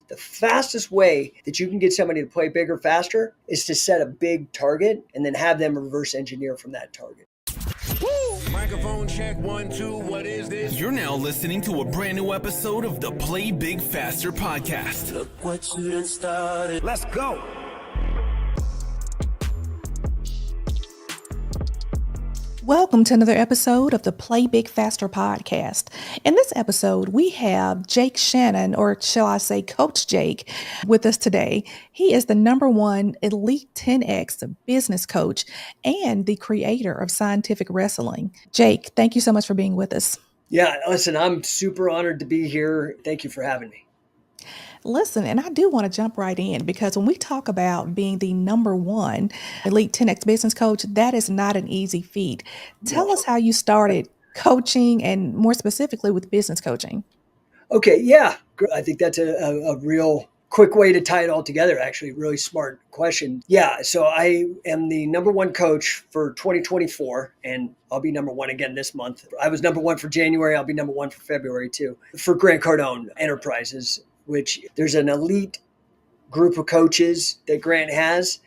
The fastest way that you can get somebody to play bigger faster is to set a big target and then have them reverse engineer from that target. Microphone check 1 2. What is this? You're now listening to a brand new episode of the Play Big Faster podcast. Look what you done started. Let's go. Welcome to another episode of the Play Big Faster podcast. In this episode, we have Jake Shannon, or shall I say Coach Jake, with us today. He is the #1 Elite 10X business coach and the creator of Scientific Wrestling. Jake, thank you so much for being with us. Yeah, listen, I'm super honored to be here. Thank you for having me. Listen, and I do want to jump right in because when we talk about being the #1 Elite 10X business coach, that is not an easy feat. Tell us how you started coaching and more specifically with business coaching. Okay, yeah. I think that's a real quick way to tie it all together, actually. Really smart question. Yeah, so I am the #1 coach for 2024, and I'll be #1 again this month. I was #1 for January. I'll be #1 for February, too, for Grant Cardone Enterprises, which there's an elite group of coaches that Grant has.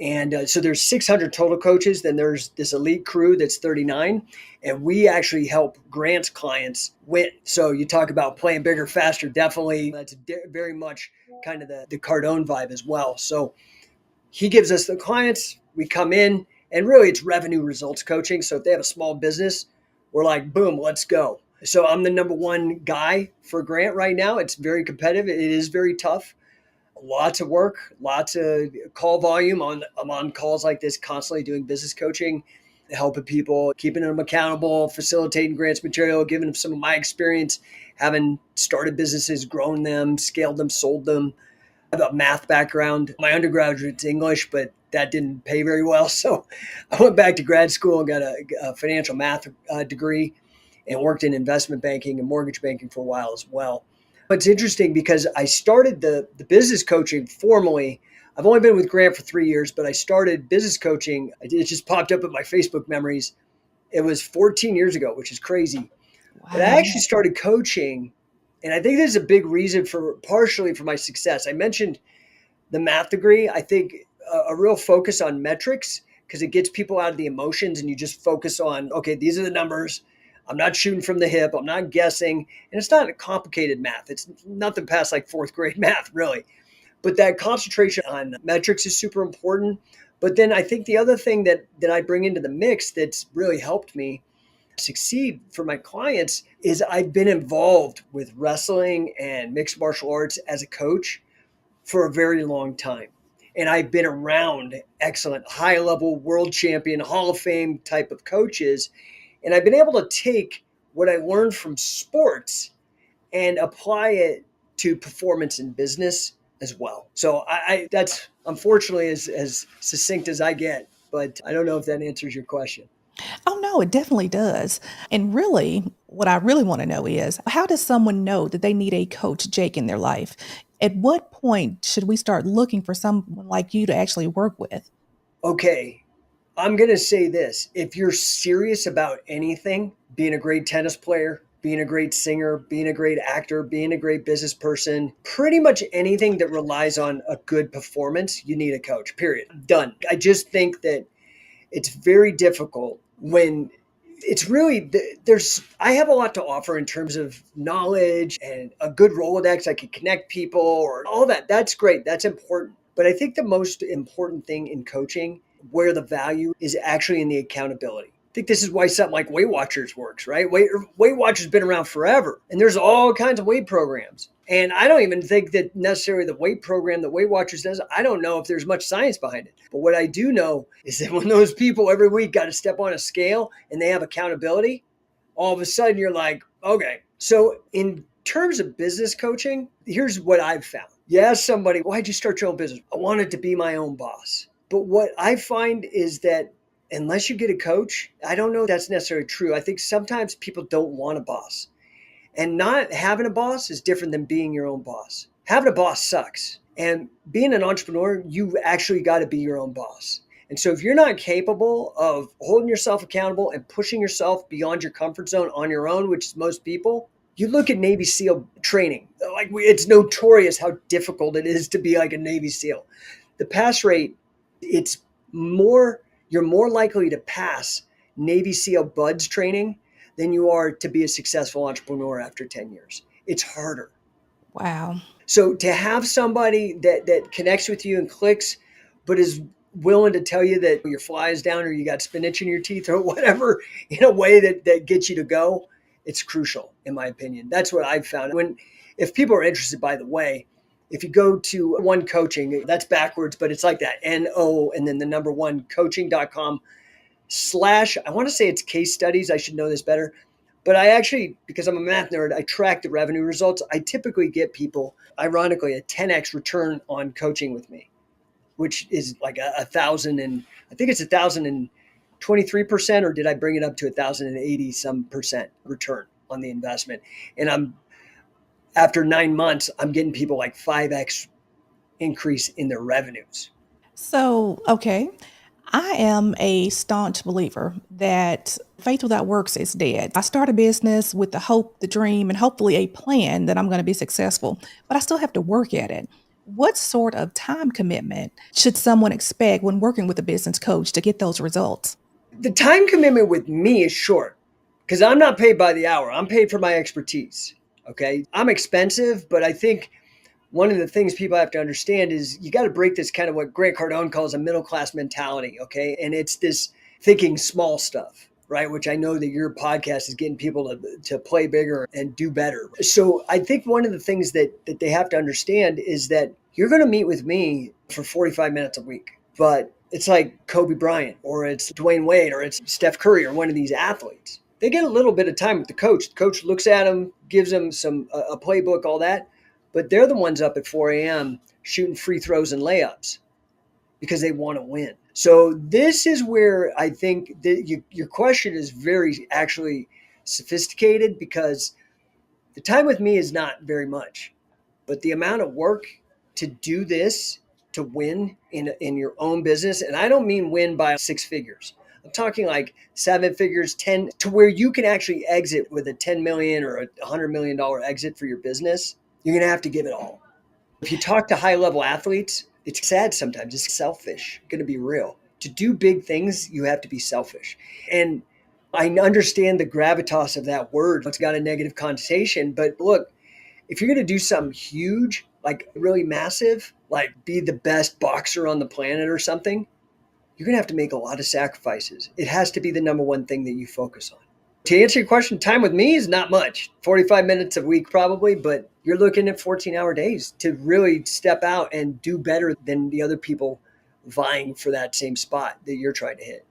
And so there's 600 total coaches. Then there's this elite crew that's 39. And we actually help Grant's clients win. So you talk about playing bigger, faster. Definitely, that's very much kind of the Cardone vibe as well. So he gives us the clients. We come in, and really it's revenue results coaching. So if they have a small business, we're like, boom, let's go. So I'm the #1 guy for Grant right now. It's very competitive. It is very tough. Lots of work, lots of call volume. I'm on calls like this constantly doing business coaching, helping people, keeping them accountable, facilitating Grant's material, giving them some of my experience, having started businesses, grown them, scaled them, sold them. I have a math background. My undergraduate's English, but that didn't pay very well. So I went back to grad school and got a financial math degree and worked in investment banking and mortgage banking for a while as well. But it's interesting because I started the business coaching formally. I've only been with Grant for 3 years, but I started business coaching. It just popped up in my Facebook memories. It was 14 years ago, which is crazy. Wow. But I actually started coaching, and I think this is a big reason partially for my success. I mentioned the math degree. I think a real focus on metrics because it gets people out of the emotions and you just focus on, okay, these are the numbers. I'm not shooting from the hip. I'm not guessing. And it's not a complicated math. It's nothing past like 4th grade math, really. But that concentration on metrics is super important. But then I think the other thing that I bring into the mix that's really helped me succeed for my clients is I've been involved with wrestling and mixed martial arts as a coach for a very long time. And I've been around excellent high-level world champion, Hall of Fame type of coaches. And I've been able to take what I learned from sports and apply it to performance in business as well. So that's unfortunately as succinct as I get, but I don't know if that answers your question. Oh, no, it definitely does. And really, what I really want to know is, how does someone know that they need a Coach Jake in their life? At what point should we start looking for someone like you to actually work with? Okay. I'm going to say this. If you're serious about anything, being a great tennis player, being a great singer, being a great actor, being a great business person, pretty much anything that relies on a good performance, you need a coach, period. Done. I just think that it's very difficult when it's really, I have a lot to offer in terms of knowledge and a good Rolodex. I can connect people or all that. That's great. That's important. But I think the most important thing in coaching, where the value is actually in the accountability. I think this is why something like Weight Watchers works, right? Weight Watchers has been around forever, and there's all kinds of weight programs. And I don't even think that necessarily the weight program that Weight Watchers does, I don't know if there's much science behind it. But what I do know is that when those people every week got to step on a scale and they have accountability, all of a sudden you're like, okay. So in terms of business coaching, here's what I've found. You ask somebody, why'd you start your own business? I wanted to be my own boss. But what I find is that unless you get a coach, I don't know if that's necessarily true. I think sometimes people don't want a boss. And not having a boss is different than being your own boss. Having a boss sucks. And being an entrepreneur, you actually got to be your own boss. And so if you're not capable of holding yourself accountable and pushing yourself beyond your comfort zone on your own, which is most people, You look at Navy SEAL training, like it's notorious how difficult it is to be like a Navy SEAL. The pass rate, it's more, you're more likely to pass Navy SEAL BUDS training than you are to be a successful entrepreneur after 10 years. It's harder. Wow. So to have somebody that connects with you and clicks, but is willing to tell you that your fly is down or you got spinach in your teeth or whatever in a way that gets you to go, it's crucial in my opinion. That's what I've found. If people are interested, by the way, if you go to One Coaching, that's backwards, but it's like that, NO and then the number one coaching.com / I want to say it's case studies. I should know this better. But I actually, because I'm a math nerd, I track the revenue results. I typically get people, ironically, a 10x return on coaching with me, which is like a thousand and I think it's 1,023%, or did I bring it up to 1,080 some percent return on the investment? And after 9 months, I'm getting people like 5x increase in their revenues. So, okay. I am a staunch believer that faith without works is dead. I start a business with the hope, the dream, and hopefully a plan that I'm going to be successful, but I still have to work at it. What sort of time commitment should someone expect when working with a business coach to get those results? The time commitment with me is short because I'm not paid by the hour. I'm paid for my expertise. Okay. I'm expensive, but I think one of the things people have to understand is you got to break this kind of what Grant Cardone calls a middle class mentality. Okay. And it's this thinking small stuff, right? Which I know that your podcast is getting people to play bigger and do better. So I think one of the things that they have to understand is that you're going to meet with me for 45 minutes a week, but it's like Kobe Bryant or it's Dwayne Wade or it's Steph Curry or one of these athletes. They get a little bit of time with the coach. The coach looks at them, gives them a playbook, all that. But they're the ones up at 4 a.m. shooting free throws and layups because they want to win. So this is where I think that your question is very actually sophisticated, because the time with me is not very much, but the amount of work to do this, to win in your own business, and I don't mean win by 6 figures. I'm talking like 7 figures, 10, to where you can actually exit with a 10 million or a $100 million exit for your business. You're going to have to give it all. If you talk to high level athletes, it's sad sometimes. It's selfish, going to be real. To do big things, you have to be selfish. And I understand the gravitas of that word. It's got a negative connotation. But look, if you're going to do something huge, like really massive, like be the best boxer on the planet or something, you're going to have to make a lot of sacrifices. It has to be the number one thing that you focus on. To answer your question, time with me is not much, 45 minutes a week probably, but you're looking at 14-hour days to really step out and do better than the other people vying for that same spot that you're trying to hit.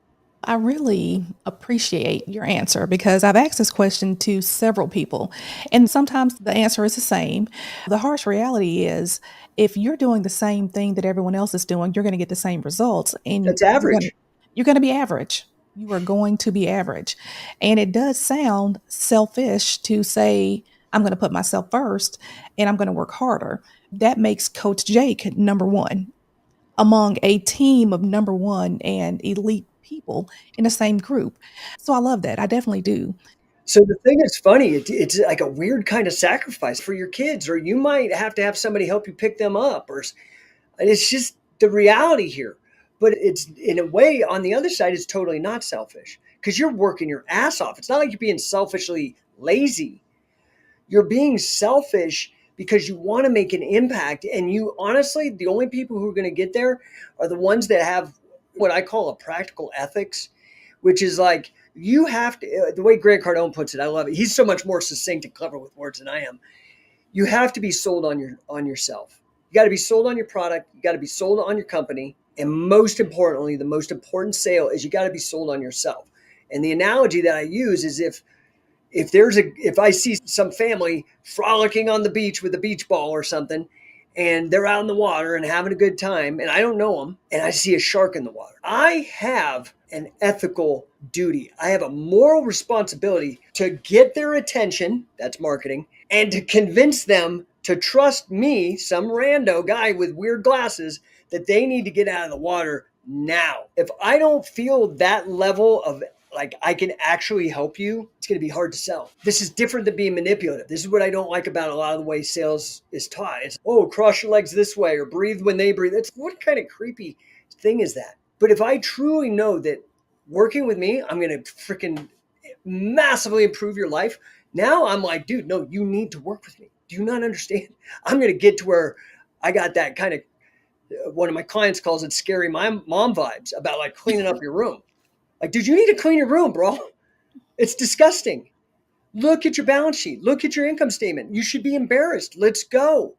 I really appreciate your answer because I've asked this question to several people, and sometimes the answer is the same. The harsh reality is if you're doing the same thing that everyone else is doing, you're going to get the same results, and That's average. you're going to be average. You are going to be average. And it does sound selfish to say, I'm going to put myself first and I'm going to work harder. That makes Coach Jake number one among a team of number one and elite people in the same group. So I love that. I definitely do. So the thing that's funny, it's like a weird kind of sacrifice for your kids, or you might have to have somebody help you pick them up, or it's just the reality here. But it's, in a way, on the other side, it's totally not selfish because you're working your ass off. It's not like you're being selfishly lazy. You're being selfish because you want to make an impact. And you honestly, the only people who are going to get there are the ones that have what I call a practical ethics, which is like you have to, the way Grant Cardone puts it, I love it. He's so much more succinct and clever with words than I am. You have to be sold on yourself. You got to be sold on your product. You got to be sold on your company. And most importantly, the most important sale is you got to be sold on yourself. And the analogy that I use is if I see some family frolicking on the beach with a beach ball or something, and they're out in the water and having a good time, and I don't know them, and I see a shark in the water, I have an ethical duty. I have a moral responsibility to get their attention, that's marketing, and to convince them to trust me, some rando guy with weird glasses, that they need to get out of the water now. If I don't feel that level of like I can actually help you, it's going to be hard to sell. This is different than being manipulative. This is what I don't like about a lot of the way sales is taught. It's, oh, cross your legs this way or breathe when they breathe. It's what kind of creepy thing is that? But if I truly know that working with me, I'm going to freaking massively improve your life. Now I'm like, dude, no, you need to work with me. Do you not understand? I'm going to get to where I got that kind of, one of my clients calls it scary mom vibes about like cleaning up your room. Like, dude, you need to clean your room, bro. It's disgusting. Look at your balance sheet. Look at your income statement. You should be embarrassed. Let's go.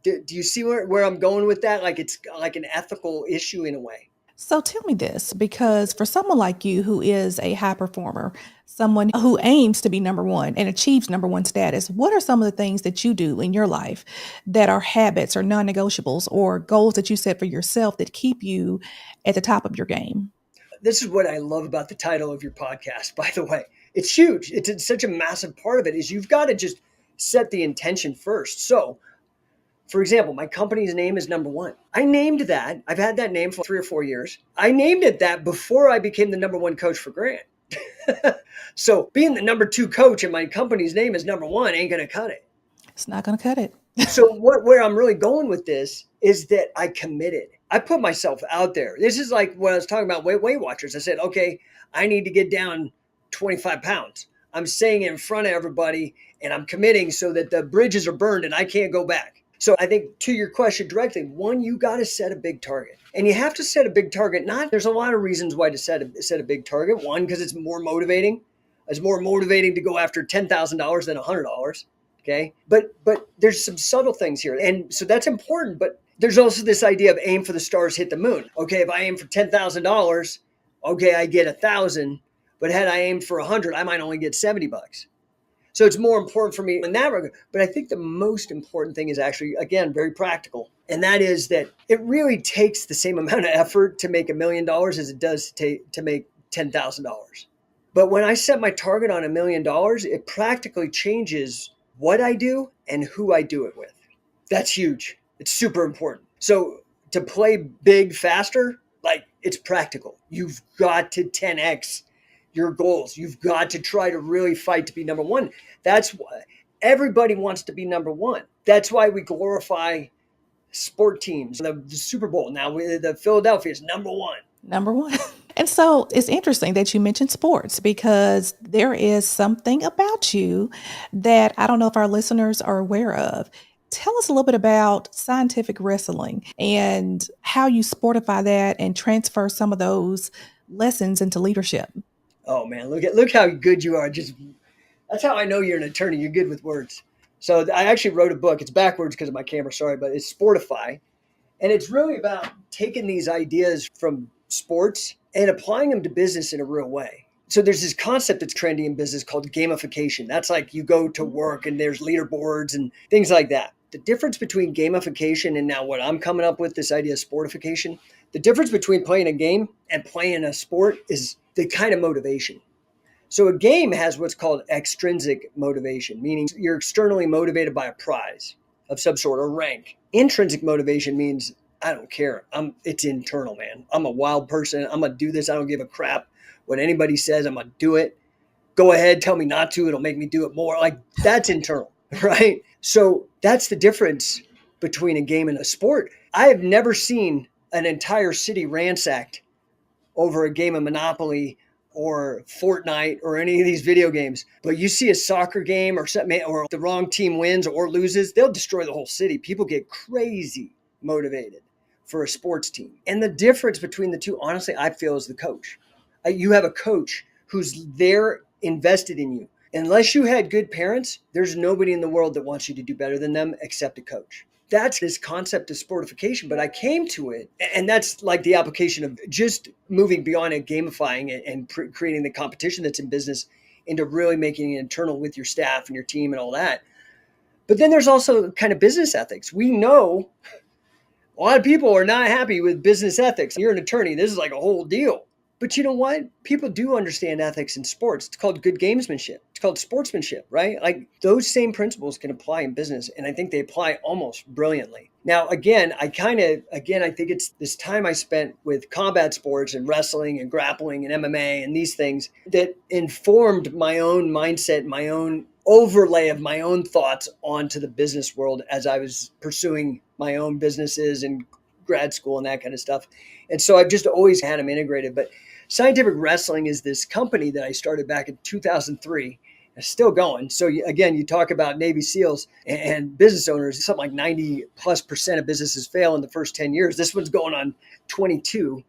Do you see where I'm going with that? Like, it's like an ethical issue in a way. So tell me this, because for someone like you who is a high performer, someone who aims to be number one and achieves number one status, what are some of the things that you do in your life that are habits or non-negotiables or goals that you set for yourself that keep you at the top of your game? This is what I love about the title of your podcast, by the way. It's huge. It's such a massive part of it is you've got to just set the intention first. So, for example, my company's name is Number One. I named that. I've had that name for 3 or 4 years. I named it that before I became the number one coach for Grant. So being the number 2 coach and my company's name is Number One ain't going to cut it. It's not going to cut it. So where I'm really going with this is that I committed. I put myself out there. This is like when I was talking about Weight Watchers. I said, okay, I need to get down 25 pounds. I'm saying it in front of everybody and I'm committing so that the bridges are burned and I can't go back. So I think to your question directly, one, you got to set a big target. And you have to set a big target. There's a lot of reasons why to set a big target. One, because it's more motivating. It's more motivating to go after $10,000 than $100. Okay. But there's some subtle things here. And so that's important. But there's also this idea of aim for the stars, hit the moon. Okay. If I aim for $10,000, okay, I get 1,000. But had I aimed for 100, I might only get $70. So it's more important for me in that regard. But I think the most important thing is actually, again, very practical. And that is that it really takes the same amount of effort to make $1 million as it does to make $10,000. But when I set my target on $1 million, it practically changes what I do and who I do it with. That's huge. It's super important. So to play big faster, like it's practical. You've got to 10x your goals. You've got to try to really fight to be number one. That's why everybody wants to be number one. That's why we glorify sport teams. The Super Bowl now, the Philadelphia is number one. Number one. And so it's interesting that you mentioned sports because there is something about you that I don't know if our listeners are aware of. Tell us a little bit about scientific wrestling and how you sportify that and transfer some of those lessons into leadership. Oh man, look how good you are. That's how I know you're an attorney. You're good with words. So I actually wrote a book. It's backwards because of my camera, sorry, but it's Sportify. And it's really about taking these ideas from sports and applying them to business in a real way. So there's this concept that's trendy in business called gamification. That's like you go to work and there's leaderboards and things like that. The difference between gamification and now what I'm coming up with, this idea of sportification, the difference between playing a game and playing a sport is the kind of motivation. So a game has what's called extrinsic motivation, meaning you're externally motivated by a prize of some sort or rank. Intrinsic motivation means I don't care. It's internal, man. I'm a wild person. I'm going to do this. I don't give a crap what anybody says. I'm going to do it. Go ahead. Tell me not to. It'll make me do it more. Like that's internal, right? So that's the difference between a game and a sport. I have never seen an entire city ransacked over a game of Monopoly or Fortnite or any of these video games. But you see a soccer game or something, or the wrong team wins or loses, they'll destroy the whole city. People get crazy motivated for a sports team. And the difference between the two, honestly, I feel is the coach. You have a coach who's there invested in you. Unless you had good parents, there's nobody in the world that wants you to do better than them except a coach. That's this concept of sportification, but I came to it, and that's like the application of just moving beyond it, gamifying it, and creating the competition that's in business into really making it internal with your staff and your team and all that. But then there's also kind of business ethics. We know a lot of people are not happy with business ethics. You're an attorney. This is like a whole deal. But you know what? People do understand ethics in sports. It's called good gamesmanship. It's called sportsmanship, right? Like those same principles can apply in business. And I think they apply almost brilliantly. Now, again, I think it's this time I spent with combat sports and wrestling and grappling and MMA and these things that informed my own mindset, my own overlay of my own thoughts onto the business world as I was pursuing my own businesses and grad school and that kind of stuff. And so I've just always had them integrated. But Scientific Wrestling is this company that I started back in 2003. It's still going. So again, you talk about Navy SEALs and business owners, something like 90+% of businesses fail in the first 10 years. This one's going on 22.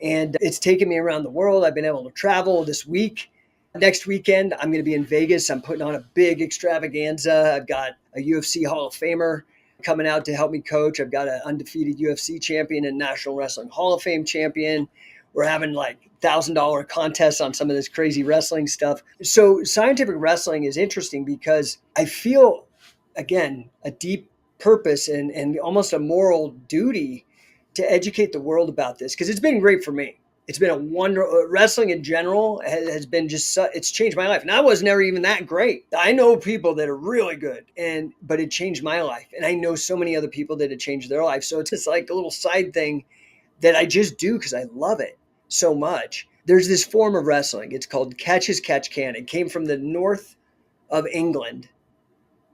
And it's taken me around the world. I've been able to travel this week. Next weekend, I'm going to be in Vegas. I'm putting on a big extravaganza. I've got a UFC Hall of Famer coming out to help me coach. I've got an undefeated UFC champion and National Wrestling Hall of Fame champion. We're having like $1,000 contests on some of this crazy wrestling stuff. So Scientific Wrestling is interesting because I feel, again, a deep purpose and almost a moral duty to educate the world about this because it's been great for me. It's been a wonder. Wrestling in general has been it's changed my life. And I was never even that great. I know people that are really good, but it changed my life. And I know so many other people that it changed their life. So it's just like a little side thing that I just do because I love it so much. There's this form of wrestling. It's called catch as catch can. It came from the north of England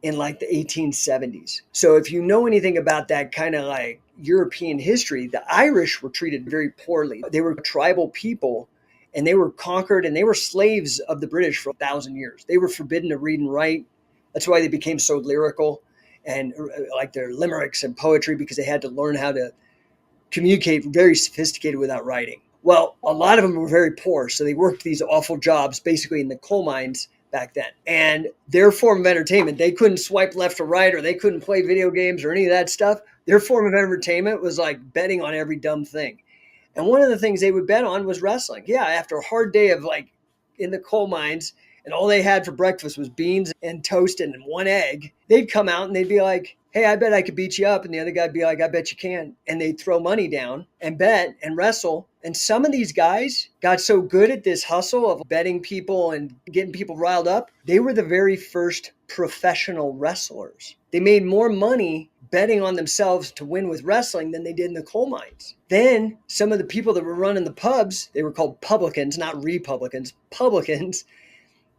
in like the 1870s. So if you know anything about that kind of like European history, the Irish were treated very poorly. They were tribal people and they were conquered and they were slaves of the British for 1,000 years. They were forbidden to read and write. That's why they became so lyrical and like their limericks and poetry because they had to learn how to communicate very sophisticated without writing. Well, a lot of them were very poor. So they worked these awful jobs basically in the coal mines back then. And their form of entertainment, they couldn't swipe left or right, or they couldn't play video games or any of that stuff. Their form of entertainment was like betting on every dumb thing. And one of the things they would bet on was wrestling. Yeah, after a hard day of like in the coal mines and all they had for breakfast was beans and toast and one egg, they'd come out and they'd be like, hey, I bet I could beat you up. And the other guy'd be like, I bet you can. And they'd throw money down and bet and wrestle. And some of these guys got so good at this hustle of betting people and getting people riled up. They were the very first professional wrestlers. They made more money betting on themselves to win with wrestling than they did in the coal mines. Then some of the people that were running the pubs, they were called publicans, not republicans, publicans.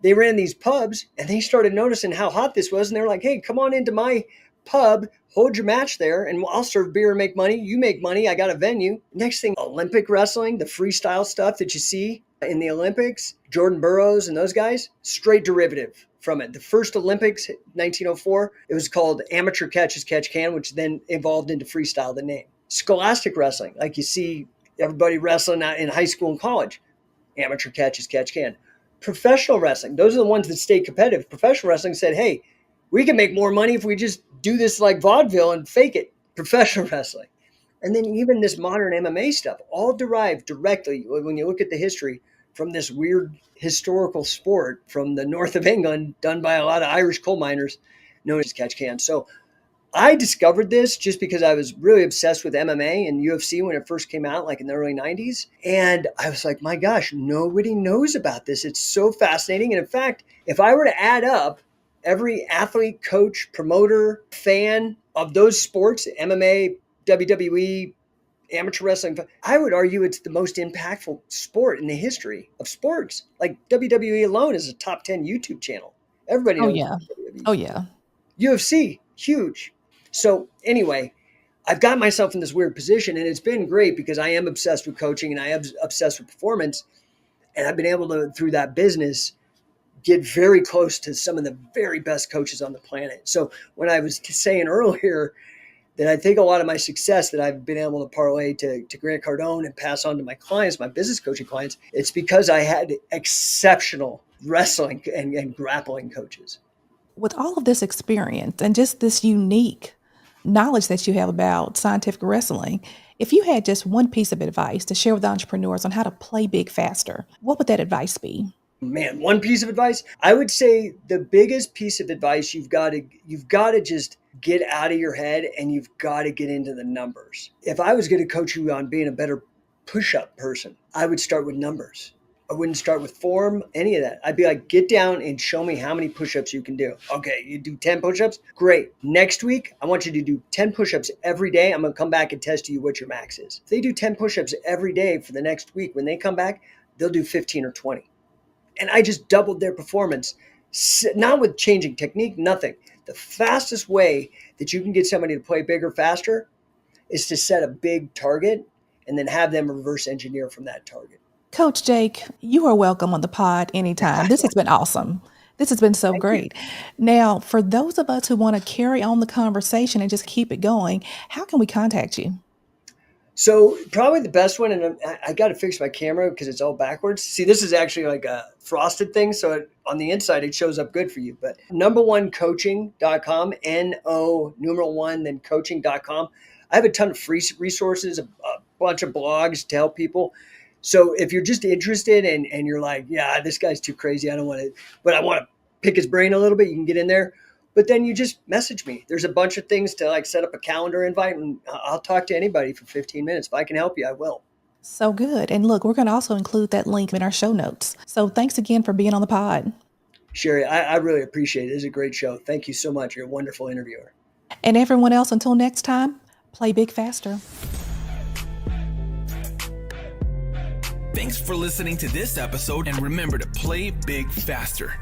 They ran these pubs and they started noticing how hot this was. And they were like, hey, come on into my pub, hold your match there, and I'll serve beer and make money. You make money. I got a venue. Next thing, Olympic wrestling, the freestyle stuff that you see in the Olympics, Jordan Burroughs and those guys, straight derivative from it. The first Olympics, 1904, it was called amateur catch as catch can, which then evolved into freestyle, the name. Scholastic wrestling, like you see everybody wrestling in high school and college, amateur catch as catch can. Professional wrestling, those are the ones that stay competitive. Professional wrestling said, hey, we can make more money if we just do this like vaudeville and fake it. Professional wrestling. And then even this modern MMA stuff, all derived directly, when you look at the history, from this weird historical sport from the north of England done by a lot of Irish coal miners known as catch can. So I discovered this just because I was really obsessed with MMA and UFC when it first came out, like in the early 90s. And I was like, my gosh, nobody knows about this. It's so fascinating. And in fact, if I were to add up every athlete, coach, promoter, fan of those sports, MMA, WWE, amateur wrestling, I would argue it's the most impactful sport in the history of sports. Like WWE alone is a top 10 YouTube channel. Everybody Oh knows yeah. WWE. Oh yeah. UFC, huge. So anyway, I've got myself in this weird position and it's been great because I am obsessed with coaching and I am obsessed with performance. And I've been able to, through that business, get very close to some of the very best coaches on the planet. So when I was saying earlier that I think a lot of my success that I've been able to parlay to Grant Cardone and pass on to my clients, my business coaching clients, it's because I had exceptional wrestling and grappling coaches. With all of this experience and just this unique knowledge that you have about scientific wrestling, if you had just one piece of advice to share with entrepreneurs on how to play big faster, what would that advice be? Man, one piece of advice, I would say the biggest piece of advice you've got to just get out of your head and you've got to get into the numbers. If I was going to coach you on being a better push-up person. I would start with numbers. I wouldn't start with form, any of that. I'd be like, get down and show me how many push-ups you can do. Okay, you do 10 push-ups? Great. Next week, I want you to do 10 push-ups every day. I'm going to come back and test you what your max is. If they do 10 push-ups every day for the next week, when they come back, they'll do 15 or 20. And I just doubled their performance, not with changing technique, nothing. The fastest way that you can get somebody to play bigger faster is to set a big target and then have them reverse engineer from that target. Coach Jake, you are welcome on the pod anytime. This has been awesome. This has been so great. Now, for those of us who want to carry on the conversation and just keep it going, how can we contact you? So probably the best one, and I got to fix my camera because it's all backwards. See, this is actually like a frosted thing. So on the inside, it shows up good for you. But number1coaching.com, N-O, then coaching.com. I have a ton of free resources, a bunch of blogs to help people. So if you're just interested and you're like, yeah, this guy's too crazy, I don't want to, but I want to pick his brain a little bit, you can get in there. But then you just message me. There's a bunch of things to like set up a calendar invite, and I'll talk to anybody for 15 minutes. If I can help you, I will. So good. And look, we're going to also include that link in our show notes. So thanks again for being on the pod. Sherry, I really appreciate it. It's a great show. Thank you so much. You're a wonderful interviewer. And everyone else, until next time, play big faster. Thanks for listening to this episode, and remember to play big faster.